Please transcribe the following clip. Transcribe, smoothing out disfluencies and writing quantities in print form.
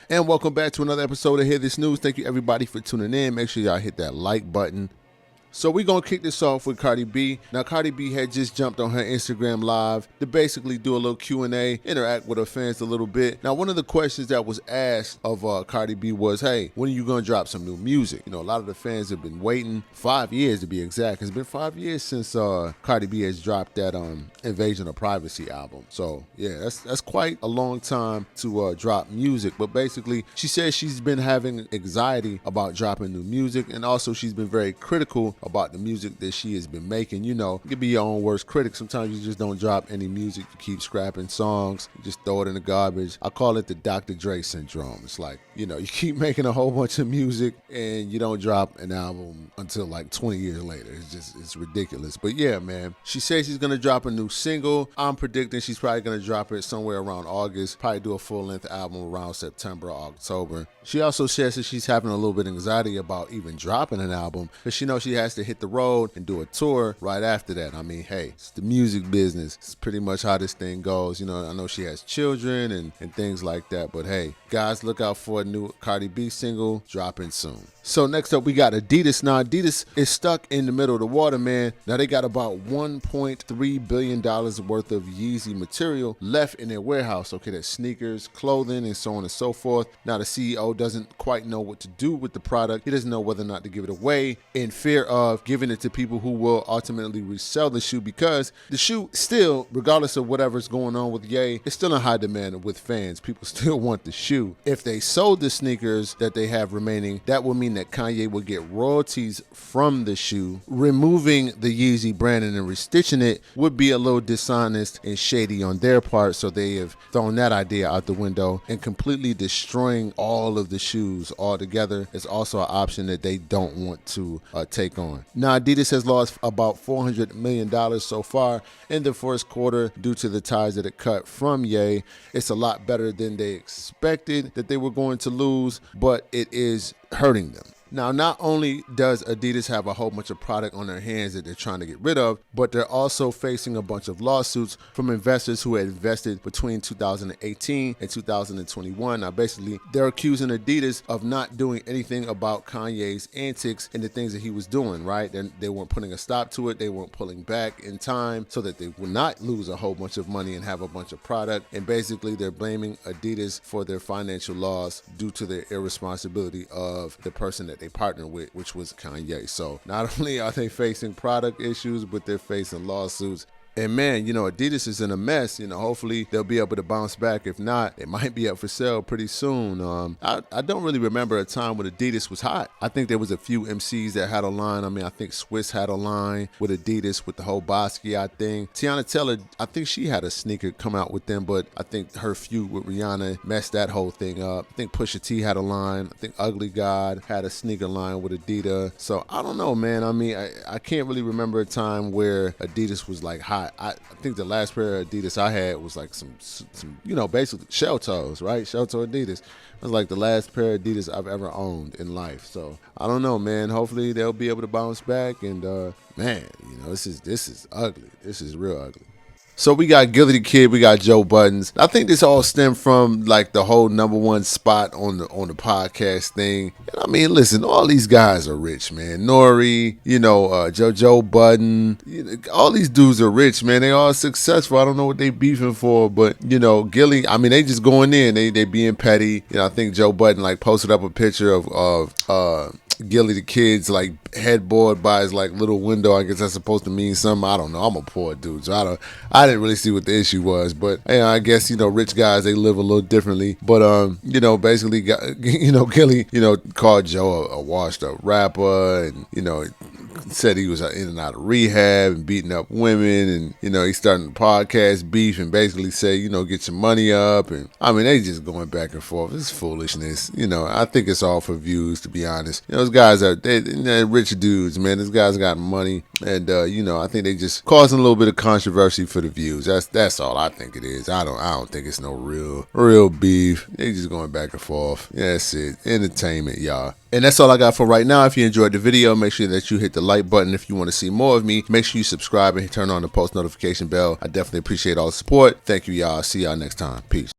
And welcome back to another episode of Hear This News. Thank you everybody for tuning in. Make sure y'all hit that like button. So we're going to kick this off with Cardi B. Now, Cardi B had just jumped on her Instagram Live to basically do a little Q&A, interact with her fans a little bit. Now, one of the questions that was asked of Cardi B was, hey, when are you going to drop some new music? You know, a lot of the fans have been waiting 5 years to be exact. It's been 5 years since Cardi B has dropped that Invasion of Privacy album. So, yeah, that's quite a long time to drop music. But basically, she says she's been having anxiety about dropping new music, and also she's been very critical about the music that she has been making. You know, you can be your own worst critic. Sometimes you just don't drop any music. You keep scrapping songs. You just throw it in the garbage. I call it the Dr. Dre syndrome. It's like, you know, you keep making a whole bunch of music and you don't drop an album until like 20 years later. It's ridiculous. But yeah, man, she says she's going to drop a new single. I'm predicting she's probably going to drop it somewhere around August, probably do a full-length album around September or October. She also says that she's having a little bit of anxiety about even dropping an album because she knows she has to hit the road and do a tour right after that. I mean, hey, it's the music business. It's pretty much how this thing goes. You know, I know she has children and things like that, but hey, guys, look out for a new Cardi B single dropping soon. So next up, we got Adidas. Now, Adidas is stuck in the middle of the water, man. Now, they got about $1.3 billion worth of Yeezy material left in their warehouse. Okay, that's sneakers, clothing, and so on and so forth. Now, the CEO doesn't quite know what to do with the product. He doesn't know whether or not to give it away in fear of giving it to people who will ultimately resell the shoe, because the shoe still, regardless of whatever's going on with Ye, it's still in high demand with fans. People still want the shoe. If they sold the sneakers that they have remaining, that would mean that Kanye would get royalties from the shoe. Removing the Yeezy branding and restitching it would be a little dishonest and shady on their part, so they have thrown that idea out the window, and completely destroying all of the shoes altogether is also an option that they don't want to take on. Now, Adidas has lost about $400 million so far in the first quarter due to the ties that it cut from Ye. It's a lot better than they expected that they were going to lose, but it is hurting them. Now, not only does Adidas have a whole bunch of product on their hands that they're trying to get rid of, but they're also facing a bunch of lawsuits from investors who had invested between 2018 and 2021. Now, basically, they're accusing Adidas of not doing anything about Kanye's antics and the things that he was doing, right? They weren't putting a stop to it. They weren't pulling back in time so that they would not lose a whole bunch of money and have a bunch of product. And basically, they're blaming Adidas for their financial loss due to their irresponsibility of the person that they partnered with, which was Kanye. So not only are they facing product issues, but they're facing lawsuits. And man, you know, Adidas is in a mess. You know, hopefully they'll be able to bounce back. If not, it might be up for sale pretty soon. I don't really remember a time when Adidas was hot. I think there was a few MCs that had a line. I mean, I think Swiss had a line with Adidas with the whole Basquiat thing. Tiana Taylor, I think she had a sneaker come out with them, but I think her feud with Rihanna messed that whole thing up. I think Pusha T had a line. I think Ugly God had a sneaker line with Adidas. So I don't know, man. I mean, I can't really remember a time where Adidas was like hot. I think the last pair of Adidas I had was like some you know, basically shell toes, right? Shell toe Adidas. It was like the last pair of Adidas I've ever owned in life. So I don't know, man. Hopefully they'll be able to bounce back. And man, you know, this is ugly. This is real ugly. So we got Gillie the Kid, we got Joe Budden. I think this all stemmed from like the whole #1 spot on the podcast thing. And I mean, listen, all these guys are rich, man. Nori, you know, Joe Budden, you know, all these dudes are rich, man. They all successful. I don't know what they beefing for, but you know, Gillie, I mean, they just going in, they being petty. You know, I think Joe Budden like posted up a picture of Gillie the Kid's like headboard by his like little window. I guess that's supposed to mean something. I don't know. I'm a poor dude, so I didn't really see what the issue was. But you know, I guess, you know, rich guys, they live a little differently. But you know, basically, you know, Gillie, you know, called Joe a washed up rapper, and you know, said he was in and out of rehab and beating up women, and you know, he's starting podcast beef and basically say, you know, get your money up. And I mean, they just going back and forth. It's foolishness. You know, I think it's all for views, to be honest. You know, those guys they're rich dudes, man. These guys got money, and you know, I think they just causing a little bit of controversy for the views. That's all I think it is. I don't think it's no real beef. They just going back and forth. Yeah, that's it. Entertainment, y'all. And that's all I got for right now. If you enjoyed the video, make sure that you hit the like button. If you want to see more of me, make sure you subscribe and turn on the post notification bell. I definitely appreciate all the support. Thank you, y'all. See y'all next time. Peace.